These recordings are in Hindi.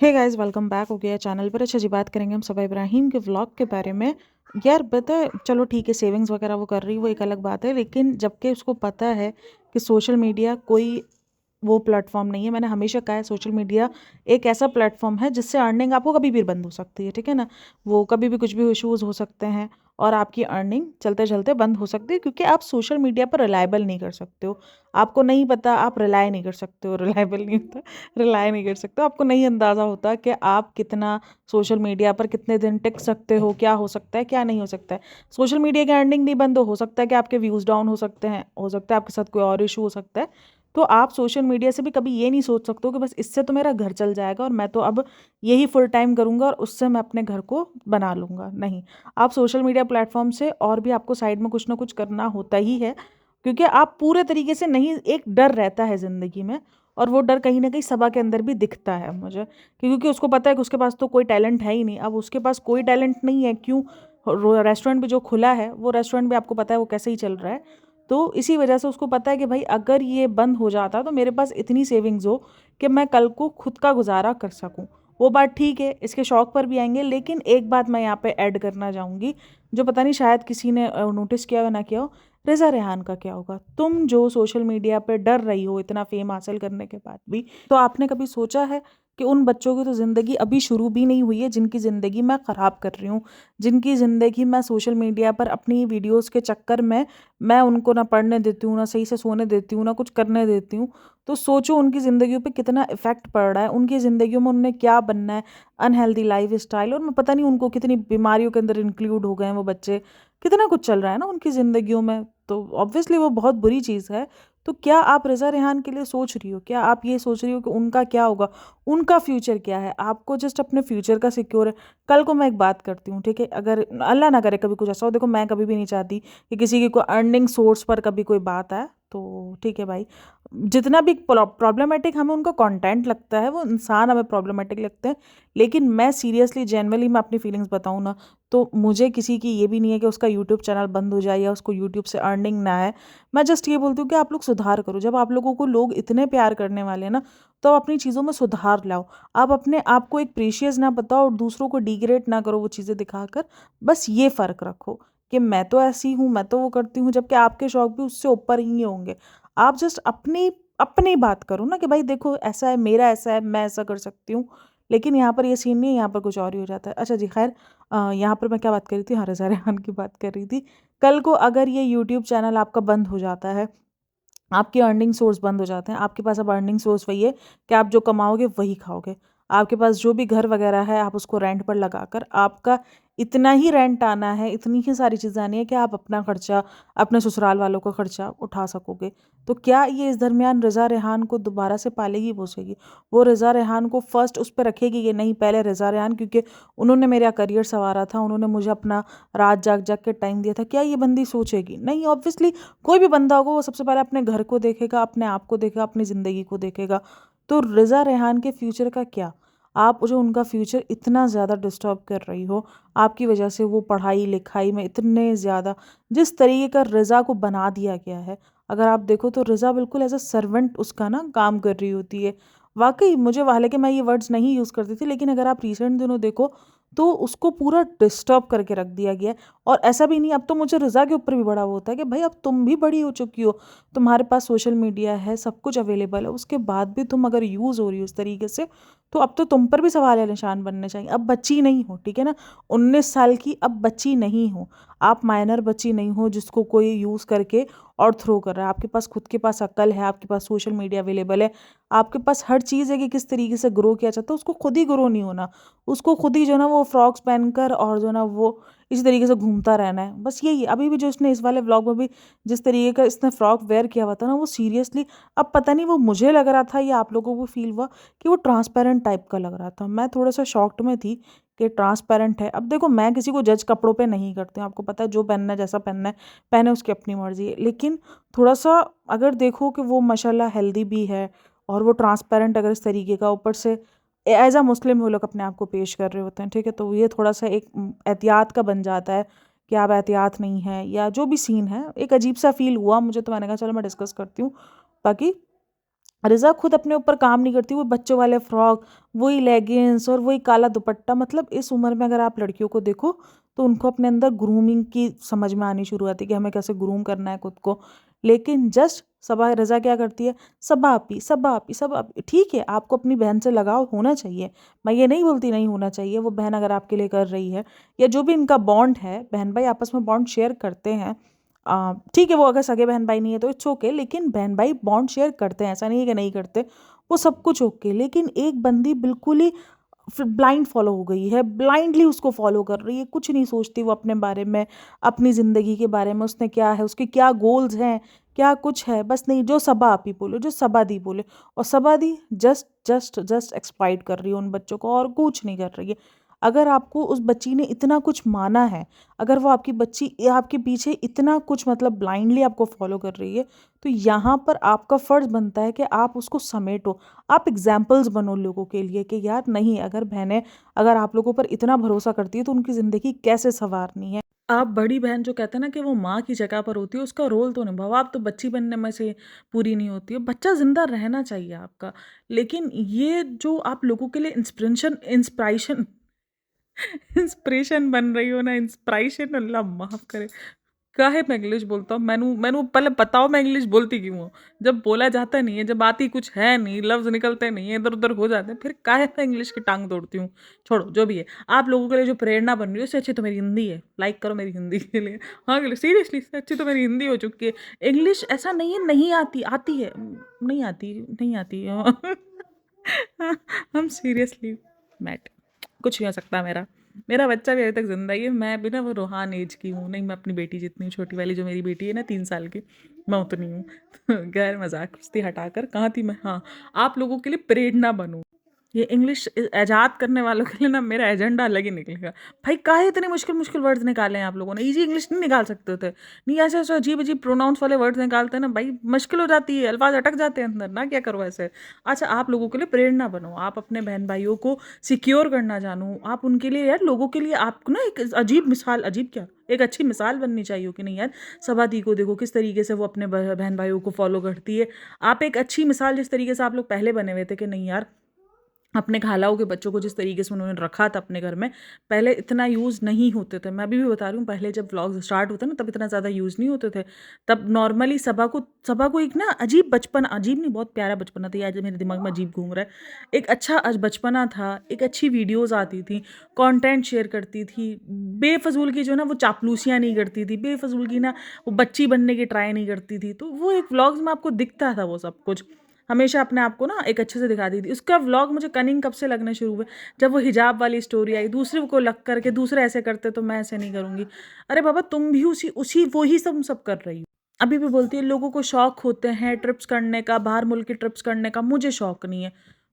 हे गाइस, वेलकम बैक हो गया चैनल पर। अच्छा जी, बात करेंगे हम सबा इब्राहिम के व्लॉग के बारे में। यार पता है, चलो ठीक है, सेविंग्स वगैरह वो कर रही है, वो एक अलग बात है, लेकिन जबकि उसको पता है कि सोशल मीडिया कोई वो प्लेटफॉर्म नहीं है। मैंने हमेशा कहा है सोशल मीडिया एक ऐसा प्लेटफॉर्म है जिससे अर्निंग आपको कभी भी बंद हो सकती है, ठीक है ना। वो कभी भी कुछ भी इश्यूज हो सकते हैं और आपकी अर्निंग चलते चलते बंद हो सकती है, क्योंकि आप सोशल मीडिया पर रिलायबल नहीं कर सकते हो। आपको नहीं पता, आप रिलाय नहीं कर सकते हो, रिलायबल नहीं होता, रिलाय नहीं कर सकते हो। आपको नहीं अंदाज़ा होता कि आप कितना सोशल मीडिया पर कितने दिन टिक सकते हो, क्या हो सकता है क्या नहीं हो सकता है। सोशल मीडिया की अर्निंग नहीं बंद हो सकता है कि आपके व्यूज़ डाउन हो सकते हैं, हो सकता है आपके साथ कोई और इशू हो सकता है। तो आप सोशल मीडिया से भी कभी ये नहीं सोच सकते हो कि बस इससे तो मेरा घर चल जाएगा और मैं तो अब यही फुल टाइम करूँगा और उससे मैं अपने घर को बना लूँगा। नहीं, आप सोशल मीडिया प्लेटफॉर्म से और भी आपको साइड में कुछ ना कुछ करना होता ही है, क्योंकि आप पूरे तरीके से नहीं, एक डर रहता है ज़िंदगी में। और वो डर कहीं ना कहीं सबा के अंदर भी दिखता है मुझे, क्योंकि उसको पता है कि उसके पास तो कोई टैलेंट है ही नहीं। अब उसके पास कोई टैलेंट नहीं है, क्यों? रेस्टोरेंट भी जो खुला है, वो रेस्टोरेंट भी आपको पता है वो कैसे ही चल रहा है। तो इसी वजह से उसको पता है कि भाई अगर ये बंद हो जाता तो मेरे पास इतनी सेविंग्स हो कि मैं कल को खुद का गुजारा कर सकूं। वो बात ठीक है, इसके शौक पर भी आएंगे, लेकिन एक बात मैं यहाँ पे ऐड करना चाहूँगी, जो पता नहीं शायद किसी ने नोटिस किया हो ना किया हो। रज़ा रेहान का क्या होगा? तुम जो सोशल मीडिया पे डर रही हो इतना फेम हासिल करने के बाद भी, तो आपने कभी सोचा है कि उन बच्चों की तो ज़िंदगी अभी शुरू भी नहीं हुई है जिनकी ज़िंदगी मैं ख़राब कर रही हूँ, जिनकी ज़िंदगी मैं सोशल मीडिया पर अपनी वीडियोस के चक्कर में मैं उनको ना पढ़ने देती हूँ, ना सही से सोने देती हूँ, ना कुछ करने देती हूँ। तो सोचो उनकी ज़िंदगियों पे कितना इफ़ेक्ट पड़ रहा है, उनकी ज़िंदगियों में उन्हें क्या बनना है, अनहेल्दी लाइफ स्टाइल, और मैं पता नहीं उनको कितनी बीमारियों के अंदर इंक्लूड हो गए हैं वो बच्चे। कितना कुछ चल रहा है ना उनकी ज़िंदगियों में, तो ऑब्वियसली वो बहुत बुरी चीज़ है। तो क्या आप रज़ा रेहान के लिए सोच रही हो? क्या आप ये सोच रही हो कि उनका क्या होगा? उनका फ्यूचर क्या है? आपको जस्ट अपने फ्यूचर का सिक्योर है। कल को मैं एक बात करती हूँ, ठीक है? अगर अल्लाह ना करे कभी कुछ ऐसा हो, देखो मैं कभी भी नहीं चाहती कि किसी की कोई अर्निंग सोर्स पर कभी कोई बात आए, तो ठीक है भाई। जितना भी प्रॉब्लमेटिक हमें उनका कंटेंट लगता है, वो इंसान हमें प्रॉब्लमेटिक लगते हैं, लेकिन मैं सीरियसली जेन्युइनली मैं अपनी फीलिंग्स बताऊँ ना, तो मुझे किसी की ये भी नहीं है कि उसका यूट्यूब चैनल बंद हो जाए या उसको यूट्यूब से अर्निंग ना आए। मैं जस्ट ये बोलती हूँ कि आप लोग सुधार करो। जब आप लोगों को लोग इतने प्यार करने वाले हैं ना, तो आप अपनी चीज़ों में सुधार लाओ। आप अपने आप को एक प्रीशियस ना बताओ और दूसरों को डिग्रेड ना करो वो चीज़ें दिखाकर। बस ये फ़र्क रखो कि मैं तो ऐसी हूँ, मैं तो वो करती हूँ, जबकि आपके शौक भी उससे ऊपर ही होंगे। आप जस्ट अपनी अपनी बात करो ना कि भाई देखो ऐसा है, मेरा ऐसा है, मैं ऐसा कर सकती हूँ। लेकिन यहाँ पर ये सीन नहीं है, यहाँ पर कुछ और ही हो जाता है। अच्छा जी, खैर, यहाँ पर मैं क्या बात कर रही थी? हाँ, रज़ा रेहान की बात कर रही थी। कल को अगर ये यूट्यूब चैनल आपका बंद हो जाता है, आपके अर्निंग सोर्स बंद हो जाते हैं, आपके पास अब अर्निंग सोर्स वही है कि आप जो कमाओगे वही खाओगे। आपके पास जो भी घर वगैरह है, आप उसको रेंट पर लगाकर आपका इतना ही रेंट आना है, इतनी ही सारी चीज़ें आनी है कि आप अपना खर्चा, अपने ससुराल वालों का खर्चा उठा सकोगे। तो क्या ये इस दरमियान रज़ा रेहान को दोबारा से पालेगी पोसेगी? वो रज़ा रेहान को फर्स्ट उस पर रखेगी कि नहीं, पहले रज़ा रेहान, क्योंकि उन्होंने मेरा करियर संवारा था, उन्होंने मुझे अपना रात जाग जाग के टाइम दिया था। क्या ये बंदी सोचेगी? नहीं, ऑब्वियसली कोई भी बंदा होगा वो सबसे पहले अपने घर को देखेगा, अपने आप को देखेगा, अपनी ज़िंदगी को देखेगा। तो रज़ा रेहान के फ्यूचर का क्या? आप जो उनका फ्यूचर इतना ज़्यादा डिस्टर्ब कर रही हो, आपकी वजह से वो पढ़ाई लिखाई में इतने ज़्यादा, जिस तरीके का रज़ा को बना दिया गया है, अगर आप देखो तो रज़ा बिल्कुल एज अ सर्वेंट उसका ना काम कर रही होती है। वाकई मुझे, हालांकि मैं ये वर्ड्स नहीं यूज़ करती थी, लेकिन अगर आप रिसेंट दिनों देखो तो उसको पूरा डिस्टर्ब करके रख दिया गया है। और ऐसा भी नहीं, अब तो मुझे रज़ा के ऊपर भी बड़ा वो होता है कि भाई अब तुम भी बड़ी हो चुकी हो, तुम्हारे पास सोशल मीडिया है, सब कुछ अवेलेबल है, उसके बाद भी तुम अगर यूज़ हो रही हो उस तरीके से, तो अब तो तुम पर भी सवाल या निशान बनने चाहिए। अब बच्ची नहीं हो, ठीक है ना, 19 साल की अब बच्ची नहीं हो, आप माइनर बच्ची नहीं हो जिसको कोई यूज़ करके और थ्रो कर रहा है। आपके पास खुद के पास अक्ल है, आपके पास सोशल मीडिया अवेलेबल है, आपके पास हर चीज़ है कि किस तरीके से ग्रो किया जाता है। उसको खुद ही ग्रो नहीं होना, उसको खुद ही जो ना वो फ्रॉक्स पहनकर और जो ना वो इसी तरीके से घूमता रहना है, बस यही है। अभी भी जो इसने इस वाले व्लॉग में भी जिस तरीके का इसने फ्रॉक वेयर किया हुआ था ना, वो सीरियसली, अब पता नहीं वो मुझे लग रहा था या आप लोगों को फील हुआ कि वो ट्रांसपेरेंट टाइप का लग रहा था। मैं थोड़ा सा शॉक्ड में थी कि ट्रांसपेरेंट है। अब देखो, मैं किसी को जज कपड़ों पे नहीं करती हूँ, आपको पता है, जो पहनना है जैसा पहनना है पहने, उसकी अपनी मर्जी है। लेकिन थोड़ा सा अगर देखो कि वो माशाल्लाह हेल्दी भी है और वो ट्रांसपेरेंट अगर इस तरीके का ऊपर से एज अ मुस्लिम वो लोग अपने आप को पेश कर रहे होते हैं, ठीक है, तो ये थोड़ा सा एक एहतियात का बन जाता है कि आप एहतियात नहीं है, या जो भी सीन है, एक अजीब सा फील हुआ मुझे, तो मैंने कहा चलो मैं डिस्कस करती हूँ। बाकी रिज़ा खुद अपने ऊपर काम नहीं करती, वो बच्चों वाले फ्रॉक, वही लेगिंग्स और वही काला दुपट्टा। मतलब इस उम्र में अगर आप लड़कियों को देखो तो उनको अपने अंदर ग्रूमिंग की समझ में आनी शुरू होती है कि हमें कैसे ग्रूम करना है खुद को। लेकिन जस्ट सबा रिज़ा क्या करती है, सबा आपी, सबा आपी, सबा आपी। ठीक है, आपको अपनी बहन से लगाव होना चाहिए, मैं ये नहीं बोलती नहीं होना चाहिए। वो बहन अगर आपके लिए कर रही है, या जो भी इनका बॉन्ड है, बहन भाई आपस में बॉन्ड शेयर करते हैं। ठीक है, वो अगर सगे बहन भाई नहीं है तो इट्स ओके, लेकिन बहन भाई बॉन्ड शेयर करते हैं, ऐसा नहीं है कि नहीं करते। वो सब कुछ ओके, लेकिन एक बंदी बिल्कुल ही ब्लाइंड फॉलो हो गई है, ब्लाइंडली उसको फॉलो कर रही है, कुछ नहीं सोचती वो अपने बारे में, अपनी ज़िंदगी के बारे में, उसने क्या है, उसके क्या गोल्स हैं, क्या कुछ है। बस नहीं, जो सबा आप ही बोले, जो सबा दी बोले। और सबा दी जस्ट जस्ट जस्ट एक्सप्लॉइट कर रही है उन बच्चों को, और कुछ नहीं कर रही है। अगर आपको उस बच्ची ने इतना कुछ माना है, अगर वो आपकी बच्ची आपके पीछे इतना कुछ मतलब ब्लाइंडली आपको फॉलो कर रही है, तो यहाँ पर आपका फ़र्ज़ बनता है कि आप उसको समेटो। आप एग्जाम्पल्स बनो लोगों के लिए कि यार नहीं, अगर बहनें अगर आप लोगों पर इतना भरोसा करती है तो उनकी ज़िंदगी कैसे संवारनी है। आप बड़ी बहन जो कहते हैं ना कि वो माँ की जगह पर होती है, उसका रोल तो निभाओ। आप तो बच्ची बनने में से पूरी नहीं होती है, बच्चा ज़िंदा रहना चाहिए आपका। लेकिन ये जो आप लोगों के लिए इंस्पिरेशन इंस्पिरेशन बन रही हो ना, इंस्पिरेशन, अल्लाह माफ़ करे। काहे मैं इंग्लिश बोलता हूँ, मैनू मैनू पहले बताओ मैं इंग्लिश बोलती क्यों हूँ। जब बोला जाता नहीं है, जब आती कुछ है नहीं, लफ्ज़ निकलते नहीं है, इधर उधर हो जाते हैं, फिर काहे मैं इंग्लिश की टांग तोड़ती हूँ। छोड़ो जो भी है, आप लोगों के लिए जो प्रेरणा बन रही है उससे अच्छी तो मेरी हिंदी है। लाइक करो मेरी हिंदी के लिए। हाँ, सीरियसली इससे अच्छी तो मेरी हिंदी हो चुकी है। इंग्लिश ऐसा नहीं है नहीं आती, आती है। नहीं आती, नहीं आती। हम सीरियसली मैट, कुछ नहीं हो सकता मेरा। मेरा बच्चा भी अभी तक ज़िंदा ही है, मैं भी ना वो रूहान एज की हूँ, नहीं मैं अपनी बेटी जितनी हूँ, छोटी वाली जो मेरी बेटी है ना 3 साल की, मैं उतनी हूँ। गैर मजाक कुश्ती हटाकर कहाँ थी मैं, हाँ। आप लोगों के लिए प्रेरणा बनूँ। ये इंग्लिश ईजाद करने वालों के लिए ना मेरा एजेंडा अलग ही निकलेगा। भाई काहे इतने मुश्किल मुश्किल वर्ड्स निकाले हैं आप लोगों ने, इजी इंग्लिश नहीं निकाल सकते थे। नहीं, ऐसे ऐसे अजीब अजीब प्रोनाउंस वाले वर्ड्स निकालते हैं ना भाई, मुश्किल हो जाती है, अल्फाज अटक जाते हैं अंदर ना, क्या करो ऐसे। अच्छा, आप लोगों के लिए प्रेरणा बनो, आप अपने बहन भाइयों को सिक्योर करना जानूँ, आप उनके लिए यार, लोगों के लिए आपको ना एक अजीब मिसाल, अजीब क्या, एक अच्छी मिसाल बननी चाहिए कि नहीं यार। सवादी को देखो किस तरीके से वो अपने बहन भाइयों को फॉलो करती है। आप एक अच्छी मिसाल, जिस तरीके से आप लोग पहले बने हुए थे कि नहीं यार, अपने खालाओं के बच्चों को जिस तरीके से उन्होंने रखा था अपने घर में, पहले इतना यूज़ नहीं होते थे। मैं अभी भी बता रही हूँ, पहले जब व्लॉग्स स्टार्ट होते ना तब इतना ज़्यादा यूज़ नहीं होते थे। तब नॉर्मली सभा को एक ना अजीब बचपना, अजीब नहीं, बहुत प्यारा बचपना था, ये आज मेरे दिमाग में अजीब घूम रहा है। एक अच्छा बचपना था, एक अच्छी वीडियोज़ आती थी, कंटेंट शेयर करती थी, बेफजूल की जो ना वो चापलूसियाँ नहीं करती थी, बेफजूल की ना वो बच्ची बनने की ट्राई नहीं करती थी। तो वो एक व्लॉग्स में आपको दिखता था वो सब कुछ, हमेशा अपने आप को ना एक अच्छे से दिखाती थी। उसका व्लॉग मुझे कनिंग कब से लगने शुरू हुए, जब वो हिजाब वाली स्टोरी आई, दूसरे को लग करके दूसरे ऐसे करते तो मैं ऐसे नहीं करूँगी। अरे बाबा, तुम भी उसी उसी वही सब कर रही हो। अभी भी बोलती है लोगों को शौक होते हैं ट्रिप्स करने का, बाहर मुल्क की ट्रिप्स करने का, मुझे शौक नहीं है।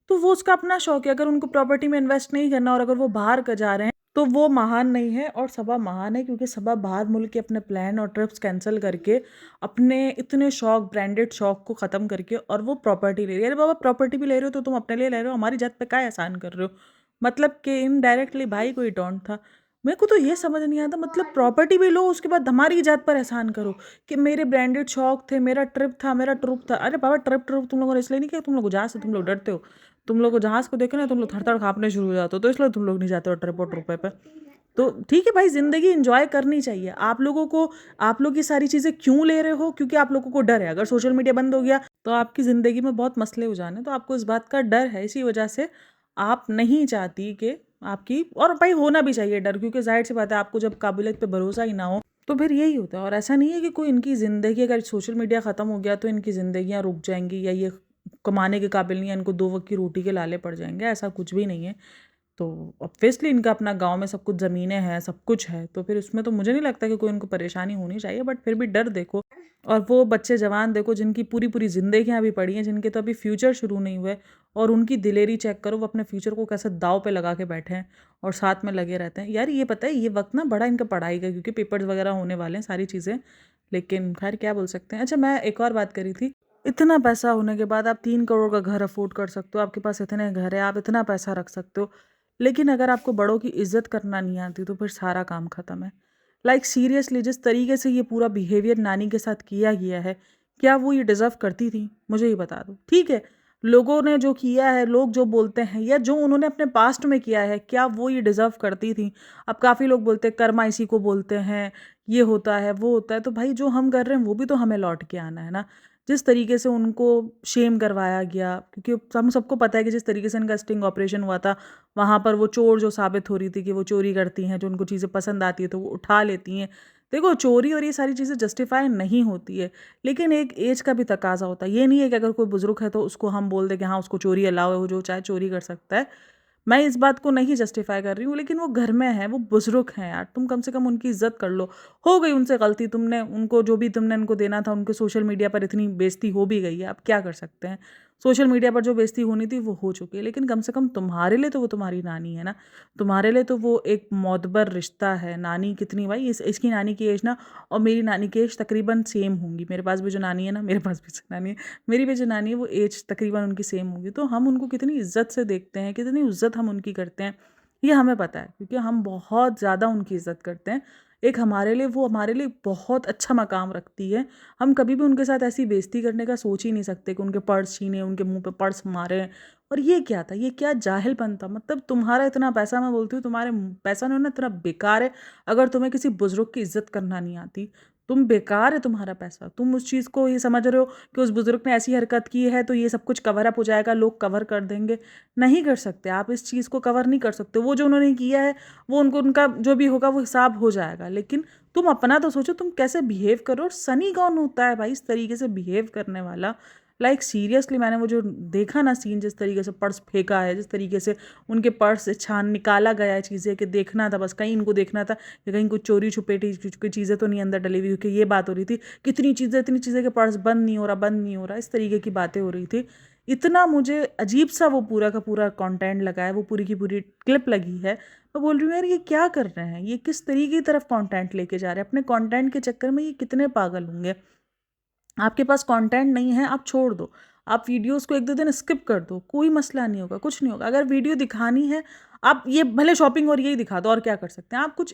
तो वो उसका अपना शौक है, अगर उनको प्रॉपर्टी में इन्वेस्ट नहीं करना और अगर वो बाहर का जा रहे हैं तो वो महान नहीं है, और सबा महान है, क्योंकि सबा बाहर मुल्क के अपने प्लान और ट्रिप्स कैंसिल करके अपने इतने शौक, ब्रांडेड शौक को ख़त्म करके, और वो प्रॉपर्टी ले रही है। अरे बाबा, प्रॉपर्टी भी ले रहे हो तो तुम अपने लिए ले रहे हो, हमारी जात पे क्या एहसान कर रहे हो। मतलब कि इनडायरेक्टली भाई कोई टॉन्ट था। मेरे को तो ये समझ नहीं आता, मतलब प्रॉपर्टी भी लो उसके बाद हमारी जात पर एहसान करो कि मेरे ब्रांडेड शौक थे, मेरा ट्रिप था, मेरा ट्रुप था। अरे बाबा, ट्रिप तुम लोगों ने इसलिए नहीं किया, तुम लोग जहाज से तुम लोग डरते हो, तुम लोग को जहाज को देखे ना तुम लोग थर थर काँपने शुरू हो जाते हो, तो इसलिए तुम लोग नहीं जाते हो ट्रिप और ट्रुपे पे। तो ठीक है भाई, ज़िंदगी एंजॉय करनी चाहिए। आप लोगों को, आप लोग ये सारी चीज़ें क्यों ले रहे हो, क्योंकि आप लोगों को डर है, अगर सोशल मीडिया बंद हो गया तो आपकी ज़िंदगी में बहुत मसले हो जाने, तो आपको इस बात का डर है, इसी वजह से आप नहीं चाहती कि आपकी, और भाई होना भी चाहिए डर, क्योंकि जाहिर सी बात है, आपको जब काबिलियत पे भरोसा ही ना हो तो फिर यही होता है। और ऐसा नहीं है कि कोई इनकी ज़िंदगी, अगर सोशल मीडिया ख़त्म हो गया तो इनकी ज़िंदगियाँ रुक जाएंगी, या ये कमाने के काबिल नहीं है, इनको 2 वक्त की रोटी के लाले पड़ जाएंगे, ऐसा कुछ भी नहीं है। तो ऑब्वियसली इनका अपना गाँव में सब कुछ ज़मीनें हैं, सब कुछ है, तो फिर उसमें तो मुझे नहीं लगता कि कोई इनको परेशानी होनी चाहिए, बट फिर भी डर देखो। और वो बच्चे जवान देखो जिनकी पूरी पूरी ज़िंदगियाँ अभी पड़ी हैं, जिनके तो अभी फ्यूचर शुरू नहीं हुए, और उनकी दिलेरी चेक करो, वो अपने फ्यूचर को कैसे दाव पे लगा के बैठे हैं और साथ में लगे रहते हैं। यार ये पता है, ये वक्त ना बड़ा इनका पढ़ाई का, क्योंकि पेपर्स वगैरह होने वाले हैं, सारी चीज़ें, लेकिन खैर क्या बोल सकते हैं। अच्छा, मैं एक और बात करी थी, इतना पैसा होने के बाद आप 3 करोड़ का घर अफोर्ड कर सकते हो, आपके पास इतने घर है, आप इतना पैसा रख सकते हो, लेकिन अगर आपको बड़ों की इज्जत करना नहीं आती तो फिर सारा काम ख़त्म है। लाइक सीरियसली, जिस तरीके से ये पूरा बिहेवियर नानी के साथ किया गया है, क्या वो ये डिज़र्व करती थी, मुझे ये बता दो। ठीक है, लोगों ने जो किया है, लोग जो बोलते हैं या जो उन्होंने अपने पास्ट में किया है, क्या वो ये डिज़र्व करती थी? अब काफ़ी लोग बोलते हैं कर्मा इसी को बोलते हैं, ये होता है, वो होता है। तो भाई जो हम कर रहे हैं वो भी तो हमें लौट के आना है ना। जिस तरीके से उनको शेम करवाया गया, क्योंकि हम सबको पता है कि जिस तरीके से इनका स्टिंग ऑपरेशन हुआ था, वहाँ पर वो चोर जो साबित हो रही थी कि वो चोरी करती हैं, जो उनको चीज़ें पसंद आती है तो वो उठा लेती हैं। देखो चोरी और ये सारी चीज़ें जस्टिफाई नहीं होती है, लेकिन एक एज का भी तकाजा होता है। ये नहीं है कि अगर कोई बुजुर्ग है तो उसको हम बोल दें कि हाँ उसको चोरी अलाउ है, वो जो चाहे चोरी कर सकता है। मैं इस बात को नहीं जस्टिफाई कर रही हूँ, लेकिन वो घर में है, वो बुजुर्ग हैं यार, तुम कम से कम उनकी इज्जत कर लो। हो गई उनसे गलती, तुमने उनको जो भी तुमने उनको देना था, उनके सोशल मीडिया पर इतनी बेइज्जती हो भी गई है, अब क्या कर सकते हैं। सोशल मीडिया पर जो बेइज्जती होनी थी वो हो चुकी है, लेकिन कम से कम तुम्हारे लिए तो वो तुम्हारी नानी है ना। तुम्हारे लिए तो वो एक मोतबर रिश्ता है। नानी कितनी भाई, इसकी नानी की एज ना और मेरी नानी की एज तकरीबन सेम होंगी। मेरे पास भी जो नानी है ना, मेरे पास भी जो नानी है, मेरी भी जो नानी है, वो एज तकरीबन उनकी सेम होगी। तो हम उनको कितनी इज्जत से देखते हैं, कितनी इज्जत हम उनकी करते हैं, ये हमें पता है, क्योंकि हम बहुत ज़्यादा उनकी इज्जत करते हैं। एक हमारे लिए वो हमारे लिए बहुत अच्छा मकाम रखती है। हम कभी भी उनके साथ ऐसी बेइज्जती करने का सोच ही नहीं सकते कि उनके पर्स छीने, उनके मुंह पे पर्स मारे। और ये क्या था, ये क्या जाहिलपन था। मतलब तुम्हारा इतना पैसा, मैं बोलती हूँ तुम्हारे पैसा नहीं ना इतना बेकार है। अगर तुम्हें किसी बुजुर्ग की इज्जत करना नहीं आती, तुम बेकार है तुम्हारा पैसा। तुम उस चीज़ को ये समझ रहे हो कि उस बुजुर्ग ने ऐसी हरकत की है तो ये सब कुछ कवर अप हो जाएगा, लोग कवर कर देंगे। नहीं कर सकते आप, इस चीज़ को कवर नहीं कर सकते। वो जो उन्होंने किया है वो उनको, उनका जो भी होगा वो हिसाब हो जाएगा, लेकिन तुम अपना तो सोचो, तुम कैसे बिहेव करो। और सनी कौन होता है भाई इस तरीके से बिहेव करने वाला। लाइक सीरियसली, मैंने वो जो देखा ना सीन, जिस तरीके से पर्स फेंका है, जिस तरीके से उनके पर्स से छान निकाला गया है चीज़ें, कि देखना था बस, कहीं इनको देखना था कि कहीं कुछ चोरी छुपे कोई चीज़ें तो नहीं अंदर डली हुई, क्योंकि ये बात हो रही थी कितनी चीज़ें, इतनी चीज़ें के पर्स बंद नहीं हो रहा, बंद नहीं हो रहा, इस तरीके की बातें हो रही थी। इतना मुझे अजीब सा वो पूरा का पूरा कंटेंट लगा है, वो पूरी की पूरी क्लिप लगी है। मैं बोल रही हूँ यार ये क्या कर रहे हैं, ये किस तरीके की तरफ कंटेंट लेके जा रहे हैं। अपने कंटेंट के चक्कर में ये कितने पागल होंगे। आपके पास कंटेंट नहीं है, आप छोड़ दो, आप वीडियोस को एक दो दिन स्किप कर दो, कोई मसला नहीं होगा, कुछ नहीं होगा। अगर वीडियो दिखानी है, आप ये भले शॉपिंग और यही दिखा दो, और क्या कर सकते हैं आप, कुछ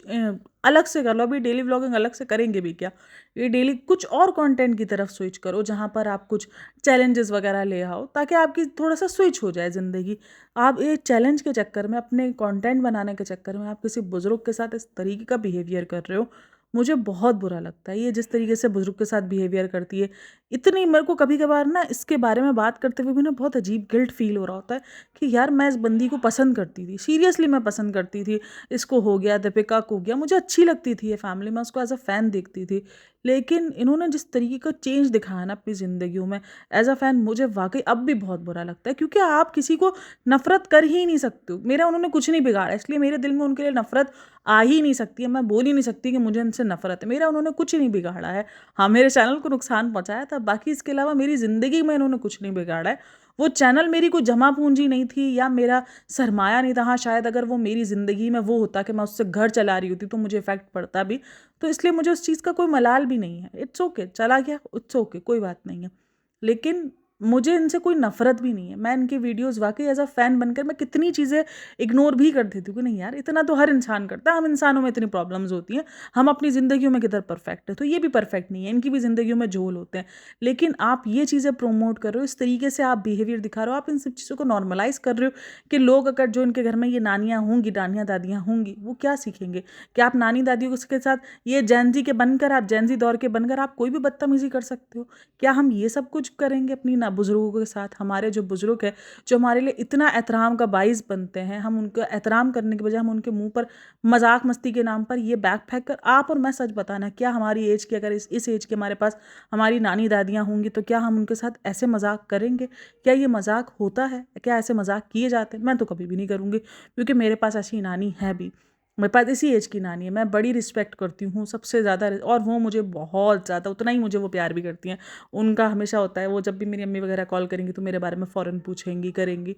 अलग से कर लो। अभी डेली व्लॉगिंग अलग से करेंगे भी क्या, ये डेली कुछ और कंटेंट की तरफ स्विच करो, जहाँ पर आप कुछ चैलेंजेस वगैरह ले आओ, ताकि आपकी थोड़ा सा स्विच हो जाए ज़िंदगी। आप ये चैलेंज के चक्कर में, अपने कंटेंट बनाने के चक्कर में आप किसी बुजुर्ग के साथ इस तरीके का बिहेवियर कर रहे हो। मुझे बहुत बुरा लगता है ये जिस तरीके से बुजुर्ग के साथ बिहेवियर करती है। इतनी मेरे को कभी कभार ना इसके बारे में बात करते हुए भी ना बहुत अजीब गिल्ट फील हो रहा होता है कि यार मैं इस बंदी को पसंद करती थी, सीरियसली मैं पसंद करती थी। इसको हो गया, दीपिका को हो गया, मुझे अच्छी लगती थी ये फैमिली, मैं उसको एज अ फ़ैन देखती थी। लेकिन इन्होंने जिस तरीके का चेंज दिखाया ना अपनी ज़िंदगियों में, एज अ फ़ैन मुझे वाकई अब भी बहुत बुरा लगता है, क्योंकि आप किसी को नफ़रत कर ही नहीं सकते हो। मेरा उन्होंने कुछ नहीं बिगाड़ा, इसलिए मेरे दिल में उनके लिए नफ़रत आ ही नहीं सकती है। मैं बोल ही नहीं सकती कि मुझे उनसे नफ़रत है। मेरा उन्होंने कुछ नहीं बिगाड़ा है। हाँ, मेरे चैनल को नुकसान पहुँचाया था, बाकी इसके अलावा मेरी ज़िंदगी में इन्होंने कुछ नहीं बिगाड़ा है। वो चैनल मेरी कोई जमा पूँजी नहीं थी या मेरा सरमाया नहीं था। हाँ, शायद अगर वो मेरी ज़िंदगी में वो होता कि मैं उससे घर चला रही होती तो मुझे इफ़ेक्ट पड़ता भी। तो इसलिए मुझे उस चीज़ का कोई मलाल भी नहीं है। इट्स ओके, चला गया, इट्स ओके, कोई बात नहीं है। लेकिन मुझे इनसे कोई नफ़रत भी नहीं है। मैं इनकी वीडियोज़ वाक़ई एज़ अ फ़ैन बनकर मैं कितनी चीज़ें इग्नोर भी कर देती हूँ कि नहीं यार, इतना तो हर इंसान करता है, हम इंसानों में इतनी प्रॉब्लम्स होती हैं, हम अपनी ज़िंदगियों में किधर परफेक्ट है, तो ये भी परफेक्ट नहीं है, इनकी भी ज़िंदगियों में झोल होते हैं। लेकिन आप ये चीज़ें प्रमोट कर रहे हो, इस तरीके से आप बिहेवियर दिखा रहे हो, आप इन सब चीज़ों को नॉर्मलाइज़ कर रहे हो कि लोग, अगर जो इनके घर में ये नानियाँ होंगी, नानियाँ दादियाँ होंगी, वो क्या सीखेंगे? क्या आप नानी दादियों के साथ ये जेन ज़ी के बनकर, आप जेन ज़ी दौर के बनकर आप कोई भी बदतमीज़ी कर सकते हो? क्या हम ये सब कुछ करेंगे अपनी ना बुज़ुर्गों के साथ? हमारे जो बुज़ुर्ग हैं, जो हमारे लिए इतना एहतराम का बाइस बनते हैं, हम उनका एहतराम करने के बजाय हम उनके मुँह पर मज़ाक मस्ती के नाम पर ये बैग फेंक कर, आप और मैं सच बताना, क्या हमारी एज की, अगर इस एज के हमारे पास हमारी नानी दादियाँ होंगी, तो क्या हम उनके साथ ऐसे मज़ाक करेंगे? क्या ये मज़ाक होता है? क्या ऐसे मज़ाक किए जाते हैं? मैं तो कभी भी नहीं करूँगी, क्योंकि मेरे पास ऐसी नानी है भी। मेरे पास इसी एज की नानी है, मैं बड़ी रिस्पेक्ट करती हूँ सबसे ज़्यादा, और वो मुझे बहुत ज़्यादा, उतना ही मुझे वो प्यार भी करती हैं। उनका हमेशा होता है, वो जब भी मेरी अम्मी वगैरह कॉल करेंगी तो मेरे बारे में फ़ौरन पूछेंगी, करेंगी।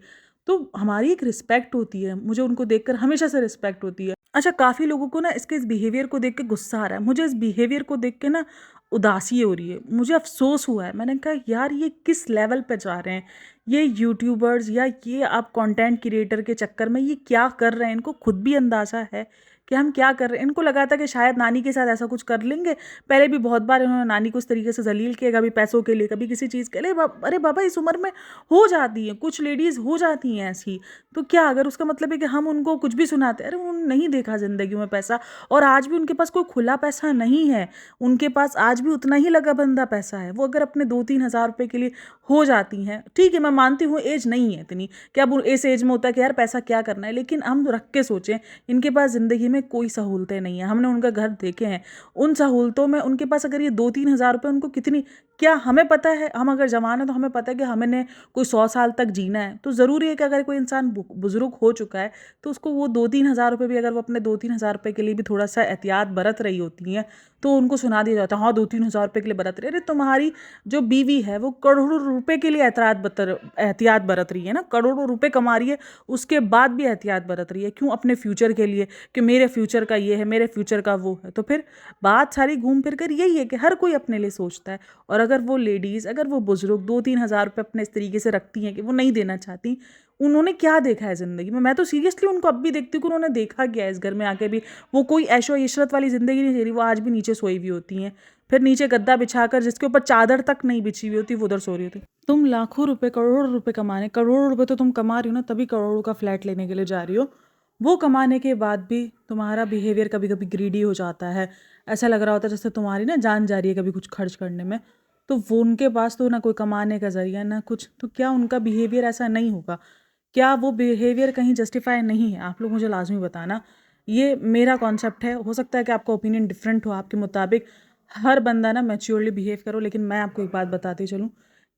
तो हमारी एक रिस्पेक्ट होती है, मुझे उनको देखकर हमेशा से रिस्पेक्ट होती है। अच्छा, काफ़ी लोगों को ना इसके इस बिहेवियर को देख के गुस्सा आ रहा है, मुझे इस बिहेवियर को देख के ना उदासी हो रही है, मुझे अफ़सोस हुआ है। मैंने कहा यार ये किस लेवल पे जा रहे हैं, ये यूट्यूबर्स या ये आप कंटेंट क्रिएटर के चक्कर में ये क्या कर रहे हैं, इनको खुद भी अंदाज़ा है कि हम क्या कर रहे हैं। इनको लगा था कि शायद नानी के साथ ऐसा कुछ कर लेंगे। पहले भी बहुत बार इन्होंने नानी को उस तरीके से जलील किया, कभी पैसों के लिए, कभी किसी चीज़ के लिए। अरे बाबा, इस उम्र में हो जाती है, कुछ लेडीज़ हो जाती हैं ऐसी। तो क्या अगर उसका मतलब है कि हम उनको कुछ भी सुनाते हैं? अरे उन्होंने नहीं देखा ज़िंदगी में पैसा, और आज भी उनके पास कोई खुला पैसा नहीं है। उनके पास आज भी उतना ही लगा बंदा पैसा है। वो अगर अपने 2-3 हज़ार रुपये के लिए हो जाती हैं, ठीक है, मैं मानती हूँ एज नहीं है इतनी कि अब इस एज में होता है कि यार पैसा क्या करना है, लेकिन हम रख के सोचें, इनके पास ज़िंदगी में कोई सहूलतें नहीं है। हमने उनका घर देखे हैं, उन सहूलतों में उनके पास अगर ये 2-3 हज़ार रुपये उनको कितनी, क्या हमें पता है, हम अगर जवान है तो हमें पता है कि हमने कोई 100 साल तक जीना है, तो ज़रूरी है कि अगर कोई इंसान बुजुर्ग हो चुका है तो उसको वो 2-3 हज़ार रुपये भी, अगर वो अपने 2-3 हज़ार रुपये के लिए भी थोड़ा सा एहतियात बरत रही होती हैं तो उनको सुना दिया जाता है, हाँ 2-3 हज़ार रुपये के लिए बरत रही है। अरे तुम्हारी जो बीवी है वो करोड़ों रुपए के लिए एहतियात बरत रही है ना, करोड़ों रुपए कमा रही है, उसके बाद भी एहतियात बरत रही है। क्यों? अपने फ्यूचर के लिए, कि मेरे फ्यूचर का ये है, मेरे फ्यूचर का वो है। तो फिर बात सारी घूम फिर कर यही है कि हर कोई अपने लिए सोचता है। और अगर वो लेडीज़, अगर वो बुजुर्ग 2-3 हज़ार रुपये अपने इस तरीके से रखती हैं कि वो नहीं देना चाहती, उन्होंने क्या देखा है ज़िंदगी में? मैं तो सीरियसली उनको अब भी देखती हूँ कि उन्होंने देखा क्या है इस घर में आके भी। वो कोई ऐशो इशरत वाली ज़िंदगी नहीं जी रही, वो आज भी नीचे सोई हुई होती हैं। फिर नीचे गद्दा बिछाकर, जिसके ऊपर चादर तक नहीं बिछी हुई होती, वो उधर सो रही होती। तुम लाखों रुपए, करोड़ों रुपए कमाने, करोड़ों रुपए तो तुम कमा रही हो ना, तभी करोड़ों का फ्लैट लेने के लिए जा रही हो। वो कमाने के बाद भी तुम्हारा बिहेवियर कभी कभी ग्रीडी हो जाता है। ऐसा लग रहा होता है जैसे तुम्हारी ना जान जा रही है कभी कुछ खर्च करने में। तो वो उनके पास तो ना कोई कमाने का जरिया ना कुछ, तो क्या उनका बिहेवियर ऐसा नहीं होगा? क्या वो बिहेवियर कहीं जस्टिफाई नहीं है? आप लोग मुझे लाजमी बताना। ये मेरा कॉन्सेप्ट है, हो सकता है कि आपका ओपिनियन डिफरेंट हो, आपके मुताबिक हर बंदा ना मैच्योरली बिहेव करो, लेकिन मैं आपको एक बात बताती चलूँ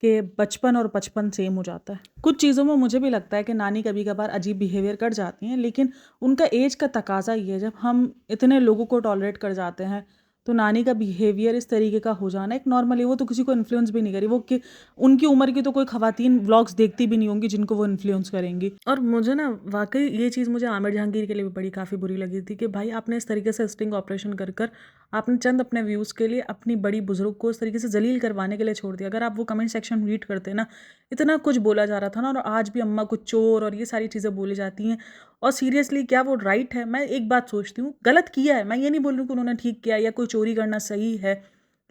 कि बचपन और बचपन सेम हो जाता है। कुछ चीज़ों में मुझे भी लगता है कि नानी कभी कभार अजीब बिहेवियर कर जाती हैं, लेकिन उनका एज का तकाजा ये है, जब हम इतने लोगों को टॉलरेट कर जाते हैं तो नानी का बिहेवियर इस तरीके का हो जाना एक नॉर्मल है। वो तो किसी को इन्फ्लुएंस भी नहीं करी, वो कि उनकी उम्र की तो कोई खवातीन व्लॉग्स देखती भी नहीं होंगी जिनको वो इन्फ्लुएंस करेंगी। और मुझे ना वाकई ये चीज़ मुझे आमिर जहांगीर के लिए भी बड़ी काफ़ी बुरी लगी थी कि भाई आपने इस तरीके से स्टिंग ऑपरेशन कर कर आपने चंद अपने व्यूज़ के लिए अपनी बड़ी बुजुर्ग को इस तरीके से जलील करवाने के लिए छोड़ दिया। अगर आप वो कमेंट सेक्शन रीड करते ना, इतना कुछ बोला जा रहा था ना, और आज भी अम्मा को चोर और ये सारी चीज़ें बोली जाती हैं। और सीरियसली क्या वो राइट है? मैं एक बात सोचती हूँ, गलत किया है, मैं ये नहीं बोल रही हूँ कि उन्होंने ठीक किया या कोई चोरी करना सही है,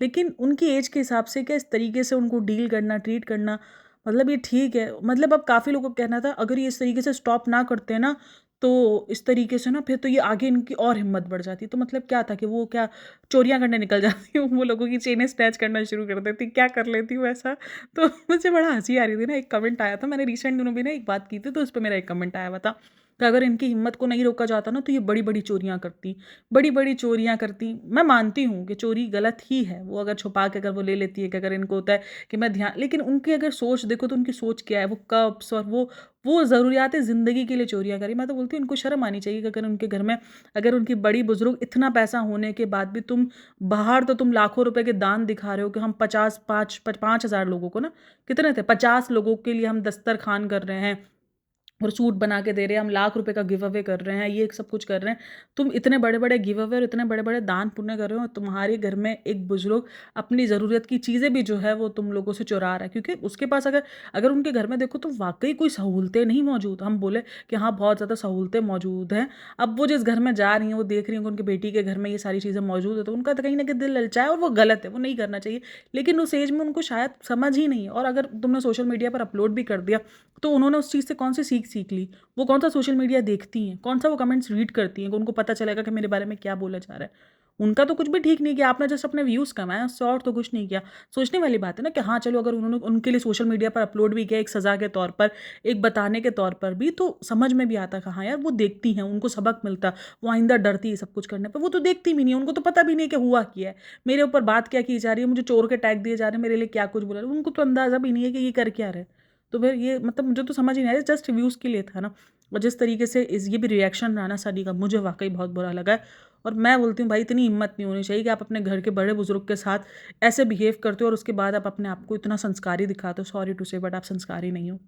लेकिन उनकी एज के हिसाब से क्या इस तरीके से उनको डील करना, ट्रीट करना, मतलब ये ठीक है? मतलब अब काफ़ी लोगों का कहना था अगर ये इस तरीके से स्टॉप ना करते ना, तो इस तरीके से ना फिर तो ये आगे इनकी और हिम्मत बढ़ जाती। तो मतलब क्या था कि वो क्या चोरियाँ करने निकल जाती हूँ, वो लोगों की चेनें स्नैच करना शुरू कर देती, क्या कर लेती हूँ ऐसा। तो मुझे बड़ा हँसी आ रही थी ना, एक कमेंट आया था, मैंने रिसेंट दिनों भी ना एक बात की थी, तो उस पे मेरा एक कमेंट आया हुआ था कि अगर इनकी हिम्मत को नहीं रोका जाता ना तो ये बड़ी-बड़ी चोरियाँ करती, बड़ी-बड़ी चोरियाँ करती। मैं मानती हूँ कि चोरी गलत ही है, वो अगर छुपा के अगर वो ले लेती है, कि अगर इनको होता है कि मैं ध्यान, लेकिन उनकी अगर सोच देखो तो उनकी सोच क्या है, वो कप्स और वो ज़रूरियात ज़िंदगी के लिए चोरियाँ करी। मैं तो बोलती हूँ इनको शर्म आनी चाहिए कि अगर उनके घर में, अगर उनकी बड़ी बुजुर्ग इतना पैसा होने के बाद भी तुम बाहर तो तुम लाखों रुपए के दान दिखा रहे हो कि हम 5,000 लोगों को ना, कितने थे, 50 लोगों के लिए हम दस्तरखान कर रहे हैं और सूट बना के दे रहे हैं, हम लाख रुपए का गिव अवे कर रहे हैं, ये सब कुछ कर रहे हैं। तुम इतने बड़े-बड़े गिव अवे और इतने बड़े-बड़े दान पुण्य कर रहे हो और तुम्हारे घर में एक बुजुर्ग अपनी ज़रूरत की चीज़ें भी जो है वो तुम लोगों से चुरा रहा है। क्योंकि उसके पास अगर अगर उनके घर में देखो तो वाक़ई कोई सहूलतें नहीं मौजूद। हम बोले कि हाँ, बहुत ज़्यादा सहूलतें मौजूद हैं। अब वो जिस घर में जा रही हैं, वो देख रही हैं कि उनकी बेटी के घर में ये सारी चीज़ें मौजूद है, तो उनका तो कहीं न कहीं दिल ललचाए, और वो गलत है, वो नहीं करना चाहिए। लेकिन उस एज में उनको शायद समझ ही नहीं है, और अगर तुमने सोशल मीडिया पर अपलोड भी कर दिया, तो उन्होंने उस चीज़ से कौन सी सीख ली? वो कौन सा सोशल मीडिया देखती हैं, कौन सा वो कमेंट्स रीड करती हैं कि उनको पता चलेगा कि मेरे बारे में क्या बोला जा रहा है। उनका तो कुछ भी ठीक नहीं किया, आपने जस्ट अपने व्यूज़ कमाए, उससे और तो कुछ नहीं किया। सोचने वाली बात है ना कि हाँ, चलो अगर उन्होंने उनके लिए सोशल मीडिया पर अपलोड भी किया एक सज़ा के तौर पर, एक बताने के तौर पर भी, तो समझ में भी आता कि हाँ यार, वो देखती हैं, उनको सबक मिलता, वो आइंदा डरती है सब कुछ करने पे। वो तो देखती भी नहीं है, उनको तो पता भी नहीं है कि हुआ क्या है, मेरे ऊपर बात क्या की जा रही है, मुझे चोर के टैग दिए जा रहे हैं, मेरे लिए क्या कुछ बोला रहे हैं, उनको तो अंदाज़ा भी नहीं है कि ये कर क्या रहे। तो फिर ये मतलब मुझे तो समझ ही नहीं आया, जस्ट व्यूज़ के लिए था ना। और जिस तरीके से ये भी रिएक्शन रहा ना सनी का, मुझे वाक़ई बहुत बुरा लगा है। और मैं बोलती हूँ भाई, इतनी हिम्मत नहीं होनी चाहिए कि आप अपने घर के बड़े बुज़ुर्ग के साथ ऐसे बिहेव करते हो और उसके बाद आप अपने आप को इतना संस्कारी दिखाते हो। सॉरी टू से, बट आप संस्कारी नहीं हो।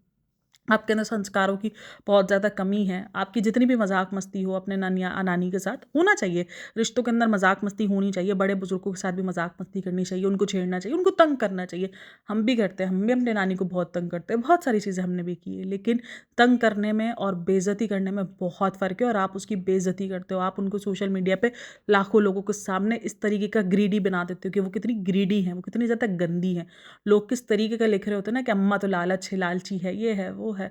आपके अंदर संस्कारों की बहुत ज़्यादा कमी है। आपकी जितनी भी मज़ाक मस्ती हो अपने नानी के साथ होना चाहिए। रिश्तों के अंदर मज़ाक मस्ती होनी चाहिए। बड़े-बुज़ुर्गों के साथ भी मज़ाक मस्ती करनी चाहिए, उनको छेड़ना चाहिए, उनको तंग करना चाहिए। हम भी करते हैं, हम भी अपने नानी को बहुत तंग करते हैं। बहुत सारी चीज़ें हमने भी की है, लेकिन तंग करने में और बेइज़्ज़ती करने में बहुत फ़र्क है और आप उसकी बेइज़्ज़ती करते हो। आप उनको सोशल मीडिया पे लाखों लोगों के सामने इस तरीके का ग्रीडी बना देते हो कि वो कितनी ग्रीडी हैं, वो कितनी ज़्यादा गंदी हैं। लोग किस तरीके का लिख रहे होते हैं ना कि अम्मा तो लालच है, लालची है, ये है, वो है।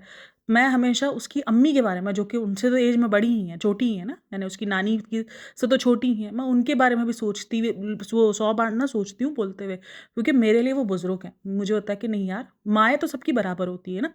मैं हमेशा उसकी अम्मी के बारे में, जो कि उनसे तो एज में बड़ी ही हैं, छोटी ही हैं ना, यानी उसकी नानी की से तो छोटी ही हैं, मैं उनके बारे में भी सोचती हुए वो 100 बार ना सोचती हूँ बोलते हुए, क्योंकि मेरे लिए वो बुज़ुर्ग हैं। मुझे होता है कि नहीं यार, माएँ तो सबकी बराबर होती है ना,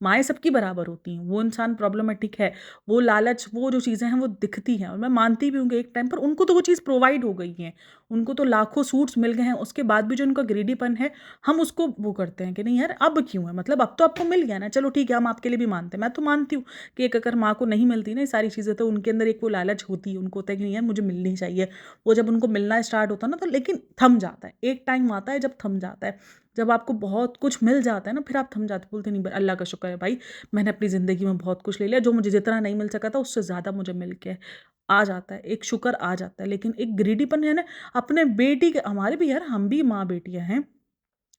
माएँ सबकी बराबर होती हैं। वो इंसान प्रॉब्लमैटिक है, वो लालच, वो जो चीज़ें हैं वो दिखती हैं और मैं मानती भी हूँ कि एक टाइम पर उनको तो वो चीज़ प्रोवाइड हो गई है। उनको तो लाखों सूट्स मिल गए हैं, उसके बाद भी जो उनका ग्रीडीपन है, हम उसको वो करते हैं कि नहीं यार अब क्यों है, मतलब अब तो आपको मिल गया ना, चलो ठीक है, हम आपके लिए भी मानते हैं। मैं तो मानती हूँ कि एक अगर माँ को नहीं मिलती ना ये सारी चीज़ें, तो उनके अंदर एक वो लालच होती है, उनको होता है कि नहीं यार मुझे मिलनी चाहिए। वो जब उनको मिलना स्टार्ट होता है ना, तो लेकिन थम जाता है, एक टाइम आता है जब थम जाता है। जब आपको बहुत कुछ मिल जाता है ना, फिर आप थम जाते हो, बोलते नहीं अल्लाह का शुक्र है भाई, मैंने अपनी ज़िंदगी में बहुत कुछ ले लिया, जो मुझे जितना नहीं मिल सका था उससे ज़्यादा मुझे मिल गया है। आ जाता है, एक शुक्र आ जाता है, लेकिन एक ग्रीडीपन है ना, अपने बेटी के, हमारे भी यार, हम भी माँ बेटियाँ हैं।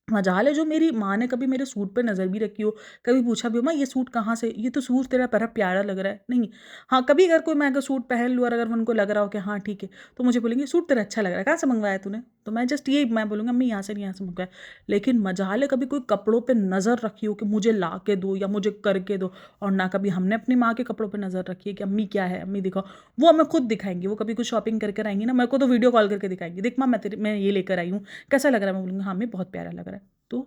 मजाल है जो मेरी माँ ने कभी मेरे सूट पे नज़र भी रखी हो, कभी पूछा भी हो, माँ ये सूट कहाँ से, ये तो सूट तेरा बड़ा प्यारा लग रहा है, नहीं। हाँ, कभी अगर कोई मैं अगर सूट पहन लूँ और अगर उनको लग रहा हो कि हाँ ठीक है, तो मुझे बोलेंगे सूट तेरा अच्छा लग रहा है, कहाँ से मंगवाया तूने? तो मैं जस्ट ये मैं बोलूँगा मैं यहाँ से नहीं, यहाँ से मंगवाया। लेकिन मजाल है कभी कोई कपड़ों पे नज़र रखी हो कि मुझे ला के दो या मुझे करके दो, और ना कभी हमने अपनी माँ के कपड़ों पे नज़र रखी है कि अम्मी क्या है, अम्मी दिखाओ। वो हमें खुद दिखाएंगी, वो कभी कुछ शॉपिंग करके आएंगी ना, मेरे को तो वीडियो कॉल करके दिखाएंगी, देख माँ मैं ये लेकर आई हूँ, कैसा लग रहा है? मैं बोलूँगी हाँ अम्मी बहुत प्यारा लग रहा है। तो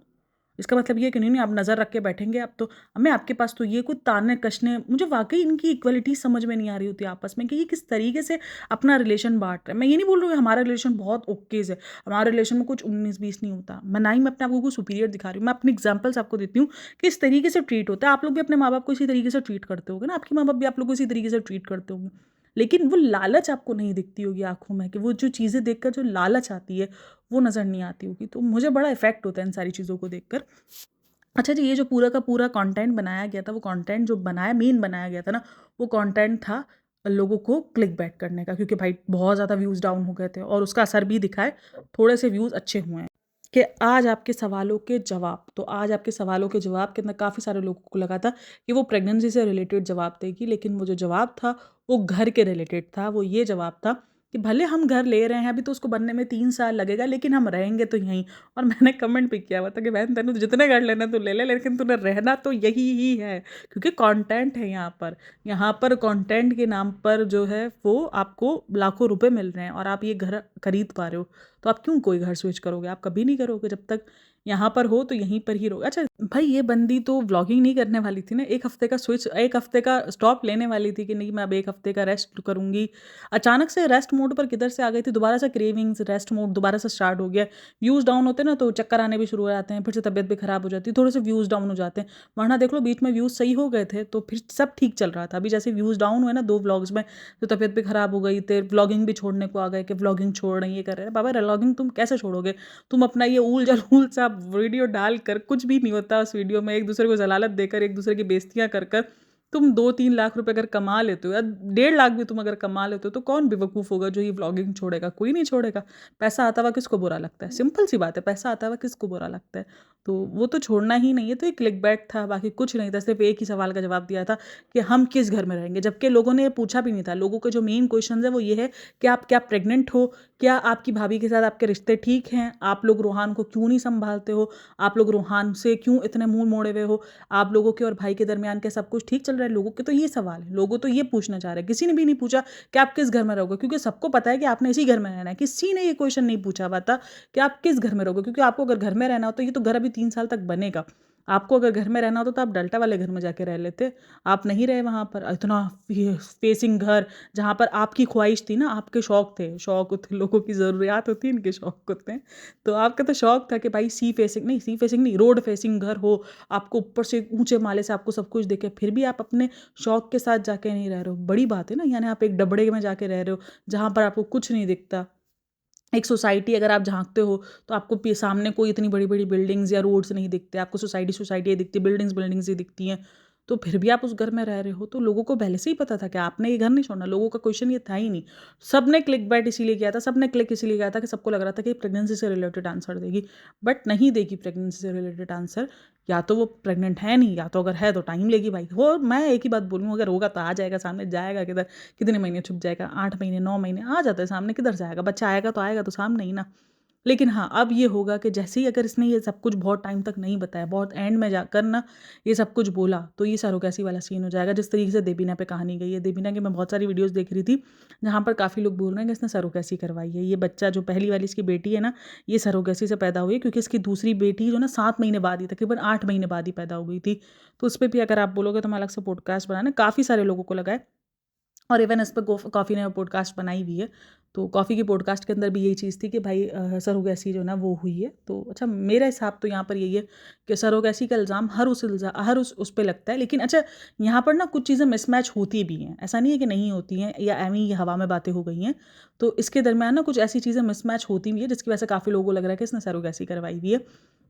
इसका मतलब ये है कि नहीं आप नज़र रख के बैठेंगे, अब तो अम्मी आपके पास तो ये कुछ ताने कसने, मुझे वाक़ई इनकी इक्वालिटी समझ में नहीं आ रही होती आपस में कि ये किस तरीके से अपना रिलेशन बाँट रहे हैं। मैं ये नहीं बोल रही हूँ कि हमारा रिलेशन बहुत ओकेज़ है, हमारे रिलेशन में कुछ 19-20 नहीं होता। मैं ना ही मैं अपने आप को सुपीरियर दिखा रही हूँ, मैं अपनी एग्ज़ाम्पल्स आपको देती हूँ कि इस तरीके से ट्रीट होता है। आप लोग भी अपने माँ-बाप को इसी तरीके से ट्रीट करते होंगे ना, आपके माँ-बाप भी आप लोग को इसी तरीके से ट्रीट करते होंगे। लेकिन वो लालच आपको नहीं दिखती होगी आँखों में, कि वो जो चीज़ें देखकर जो लालच आती है, वो नज़र नहीं आती होगी। तो मुझे बड़ा इफ़ेक्ट होता है इन सारी चीज़ों को देखकर। अच्छा जी, ये जो पूरा का पूरा कंटेंट बनाया गया था, वो कंटेंट जो बनाया गया था ना, वो कंटेंट था लोगों को क्लिकबैट करने का, क्योंकि भाई बहुत ज़्यादा व्यूज़ डाउन हो गए थे और उसका असर भी दिखा है, थोड़े से व्यूज़ अच्छे हुए हैं। कि आज आपके सवालों के जवाब, तो आज आपके सवालों के जवाब के अंदर काफ़ी सारे लोगों को लगा था कि वो प्रेगनेंसी से रिलेटेड जवाब देगी, लेकिन वो जो जवाब था, वो घर के रिलेटेड था। वो ये जवाब था कि भले हम घर ले रहे हैं, अभी तो उसको बनने में 3 साल लगेगा, लेकिन हम रहेंगे तो यहीं। और मैंने कमेंट भी किया हुआ था कि बहन तेनू तो जितने घर लेना तू ले ले, लेकिन तूने रहना तो यही ही है, क्योंकि कंटेंट है यहाँ पर। यहाँ पर कंटेंट के नाम पर जो है वो आपको लाखों रुपए मिल रहे हैं और आप ये घर खरीद पा रहे हो, तो आप क्यों कोई घर स्विच करोगे? आप कभी नहीं करोगे, जब तक यहाँ पर हो तो यहीं पर ही रहोगे। अच्छा भाई, ये बंदी तो व्लॉगिंग नहीं करने वाली थी ना, 1 हफ्ते का स्विच, 1 हफ्ते का स्टॉप लेने वाली थी कि नहीं मैं अब 1 हफ्ते का रेस्ट करूँगी। अचानक से रेस्ट मोड पर किधर से आ गई थी, दोबारा से क्रेविंग्स, रेस्ट मोड दोबारा से स्टार्ट हो गया। व्यूज़ डाउन होते हैं ना, तो चक्कर आने भी शुरू हो जाते हैं, फिर से तबीयत भी खराब हो जाती है, थोड़े से व्यूज़ डाउन हो जाते हैं। वरना देख लो बीच में व्यूज़ सही हो गए थे, तो फिर सब ठीक चल रहा था। अभी जैसे व्यूज़ डाउन हुए ना 2 व्लॉग्स में, तो तबीयत भी खराब हो गई, फिर व्लॉगिंग भी छोड़ने को आ गए कि व्लॉगिंग छोड़ रही हैं, ये कर रहे हैं। बाबा व्लॉगिंग तुम कैसे छोड़ोगे? तुम अपना ये ऊल-जलूल सा वीडियो डालकर, कुछ भी नहीं होता उस वीडियो में, एक-दूसरे को ज़लालत देकर, एक-दूसरे की बेइज़्तियाँ कर कर तुम 2-3 लाख रुपए अगर कमा लेते हो या 1.5 लाख भी तुम अगर कमा लेते हो, तो कौन बेवकूफ़ होगा जो ये व्लॉगिंग छोड़ेगा? कोई नहीं छोड़ेगा। पैसा आता हुआ किसको बुरा लगता है? सिंपल सी बात है, पैसा आता हुआ किसको बुरा लगता है? तो वो तो छोड़ना ही नहीं है, तो ये क्लिकबैट था, बाकी कुछ नहीं था। सिर्फ़ एक ही सवाल का जवाब दिया था कि हम किस घर में रहेंगे? जबकि लोगों ने ये पूछा भी नहीं था। लोगों के जो मेन क्वेश्चन्स है वो ये है कि आप क्या प्रेग्नेंट हो? क्या आपकी भाभी के साथ आपके रिश्ते ठीक हैं? आप लोग रोहान को क्यों नहीं सँभालते हो? आप लोग रोहान से क्यों इतने मुँह मोड़े हुए हो? आप लोगों के और भाई के दरमियान क्या सब कुछ ठीक चल रहा है? लोगों के तो ये सवाल है, लोगों तो ये पूछना चाह रहे हैं। किसी ने भी नहीं पूछा कि आप किस घर में रहोगे, क्योंकि सबको पता है कि आपने इसी घर में रहना है। किसी ने ये क्वेश्चन नहीं पूछा हुआ था कि आप किस घर में रहोगे, क्योंकि आपको अगर घर में रहना हो तो ये तो घर अभी 3 साल तक बनेगा। आपको अगर घर में रहना होता तो आप डेल्टा वाले घर में जाके रह लेते। आप नहीं रहे वहाँ पर, इतना फेसिंग घर, जहाँ पर आपकी ख्वाहिश थी ना, आपके शौक थे, शौक होते लोगों की ज़रूरियात होती है, इनके शौक होते हैं। तो आपका तो शौक था कि भाई सी फेसिंग नहीं, रोड फेसिंग घर हो, आपको ऊपर से ऊँचे माले से आपको सब कुछ दिखे, फिर भी आप अपने शौक के साथ जाके नहीं रह रहे हो। बड़ी बात है ना, यानी आप एक डबड़े में जाके रह रहे हो, जहाँ पर आपको कुछ नहीं दिखता। एक सोसाइटी अगर आप झाँकते हो, तो आपको सामने कोई इतनी बड़ी-बड़ी बिल्डिंग्स या रोड्स नहीं दिखते, आपको सोसाइटी ही दिखती है, बिल्डिंग्स ही दिखती हैं। तो फिर भी आप उस घर में रह रहे हो, तो लोगों को पहले से ही पता था कि आपने ये घर नहीं छोड़ना। लोगों का क्वेश्चन ये था ही नहीं। सबने क्लिक बैट इसीलिए किया था, सबने क्लिक इसीलिए किया था कि सबको लग रहा था कि प्रेगनेंसी से रिलेटेड आंसर देगी, बट नहीं देगी प्रेगनेंसी से रिलेटेड आंसर। या तो वो प्रेग्नेंट है नहीं, या तो अगर है तो टाइम लेगी भाई। वो मैं एक ही बात बोलूँ, अगर होगा तो आ जाएगा सामने, जाएगा किधर? कितने महीने छुप जाएगा? 8 महीने 9 महीने आ जाता है सामने, किधर जाएगा? बच्चा आएगा तो सामने ही ना। लेकिन हाँ, अब ये होगा कि जैसे ही अगर इसने ये सब कुछ बहुत टाइम तक नहीं बताया, बहुत एंड में जाकर ना ये सब कुछ बोला, तो ये सरोगेसी वाला सीन हो जाएगा। जिस तरीके से देबीना पे कहानी गई है, देबीना की मैं बहुत सारी वीडियोस देख रही थी, जहाँ पर काफ़ी लोग बोल रहे हैं कि इसने सरोगेसी करवाई है। ये बच्चा जो पहली वाली इसकी बेटी है ना, ये सरोगेसी से पैदा हुई है, क्योंकि इसकी दूसरी बेटी जो ना 7 महीने बाद ही, तकरीबन 8 महीने बाद ही पैदा हो गई थी। तो उस पर भी अगर आप बोलोगे तो मैं अलग से पॉडकास्ट बनाना, काफ़ी सारे लोगों को लगा है। और इवन इस पर कॉफ़ी ने पॉडकास्ट बनाई हुई है। तो कॉफ़ी की पॉडकास्ट के अंदर भी यही चीज़ थी कि भाई सरोगेसी जो ना वो हुई है। तो अच्छा, मेरा हिसाब तो यहाँ पर यही है कि सरोगेसी का इल्ज़ाम हर उस पे लगता है। लेकिन अच्छा, यहाँ पर ना कुछ चीज़ें मिसमैच होती भी हैं, ऐसा नहीं है कि नहीं होती हैं या एवं ही हवा में बातें हो गई हैं। तो इसके दरमियान ना कुछ ऐसी चीज़ें मिसमैच होती भी है, जिसकी वजह से काफ़ी लोगों को लग रहा है कि इसने सरोगेसी करवाई हुई है।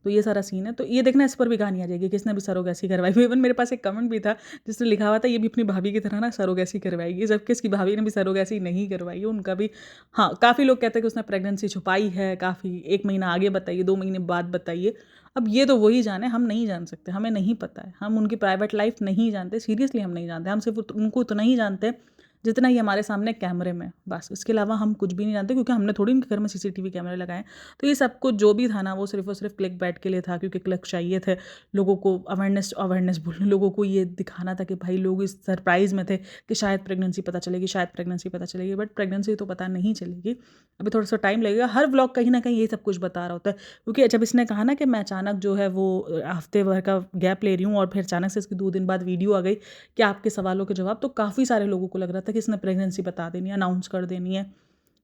तो ये सारा सीन है। तो ये देखना, इस पर भी कहानी आ जाएगी कि इसने भी सरोगेसी करवाई हुई है। इवन मेरे पास एक कमेंट भी था जिसने लिखा हुआ था, ये भी अपनी भाभी की तरह ना सरोगेसी करवाएगी, जबकि इसकी भाभी ने भी सरोगेसी नहीं करवाई है, उनका भी। हाँ, काफ़ी लोग कहते हैं कि उसने प्रेगनेंसी छुपाई है, काफ़ी 1 महीना आगे बताइए, 2 महीने बाद बताइए। अब ये तो वही जाने, हम नहीं जान सकते, हमें नहीं पता है। हम उनकी प्राइवेट लाइफ नहीं जानते, सीरियसली हम नहीं जानते। हम सिर्फ उनको उतना ही जानते हैं जितना ही हमारे सामने कैमरे में, बस। इसके अलावा हम कुछ भी नहीं जानते, क्योंकि हमने थोड़ी उनके घर में सीसीटीवी कैमरे लगाए। तो ये सब कुछ जो भी था ना, वो सिर्फ और सिर्फ क्लिक बैट के लिए था, क्योंकि क्लिक चाहिए थे लोगों को। अवेयरनेस बोलने, लोगों को ये दिखाना था कि भाई लोग इस सरप्राइज़ में थे कि शायद प्रेगनेंसी पता चलेगी, शायद प्रेगनेंसी पता चलेगी। बट प्रेगनेंसी तो पता नहीं चलेगी, अभी थोड़ा सा टाइम लगेगा। हर व्लॉग कहीं ना कहीं ये सब कुछ बता रहा होता है, क्योंकि जब इसने कहा ना कि मैं अचानक जो है वो हफ्ते भर का गैप ले रही हूँ, और फिर अचानक से इसकी 2 दिन बाद वीडियो आ गई कि आपके सवालों के जवाब, तो काफ़ी सारे लोगों को लग रहा था कि इसने प्रेगनेंसी बता देनी है, अनाउंस कर देनी है।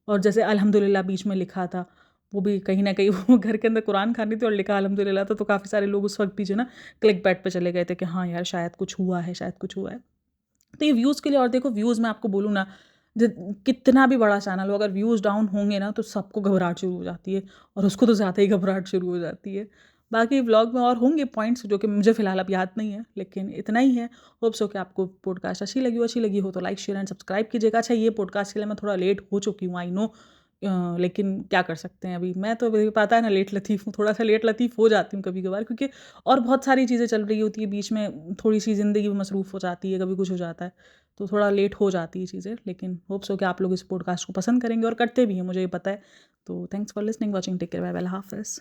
और जैसे अल्हम्दुलिल्लाह बीच में लिखा था, वो भी कहीं न कहीं वो घर के अंदर कुरान खानी थी और लिखा अल्हम्दुलिल्लाह था, तो काफ़ी सारे लोग उस वक़्त भी जो ना क्लिक बैट पे चले गए थे कि हाँ यार, शायद कुछ हुआ है, शायद कुछ हुआ है। तो ये व्यूज़ के लिए। और देखो, व्यूज़ मैं आपको बोलूँ ना, ज कितना भी बड़ा चैनल हो, अगर व्यूज़ डाउन होंगे ना, तो सबको घबराहट शुरू हो जाती है, और उसको तो ज़्यादा ही घबराहट शुरू हो जाती है। बाकी व्लॉग में और होंगे पॉइंट्स जो कि मुझे फ़िलहाल अब याद नहीं है, लेकिन इतना ही है। होप सो कि आपको पॉडकास्ट अच्छी लगी हो तो लाइक, शेयर एंड सब्सक्राइब कीजिएगा। अच्छा, ये पॉडकास्ट के लिए मैं थोड़ा लेट हो चुकी हूँ, आई नो। लेकिन क्या कर सकते हैं, अभी मैं तो, अभी पता है ना, लेट लतीफ़ हूँ, थोड़ा-सा लेट लतीफ़ हो जाती हूँ कभी-कभार, क्योंकि और बहुत सारी चीज़ें चल रही होती है बीच में, थोड़ी-सी ज़िंदगी में मसरूफ़ हो जाती है, कभी कुछ हो जाता है, तो थोड़ा लेट हो जाती है चीज़ें। लेकिन होप सो कि आप लोग इस पॉडकास्ट को पसंद करेंगे, और करते भी हैं, मुझे ये पता है। तो thanks for listening, watching, take care, bye bye, अल्लाह हाफ़िज़।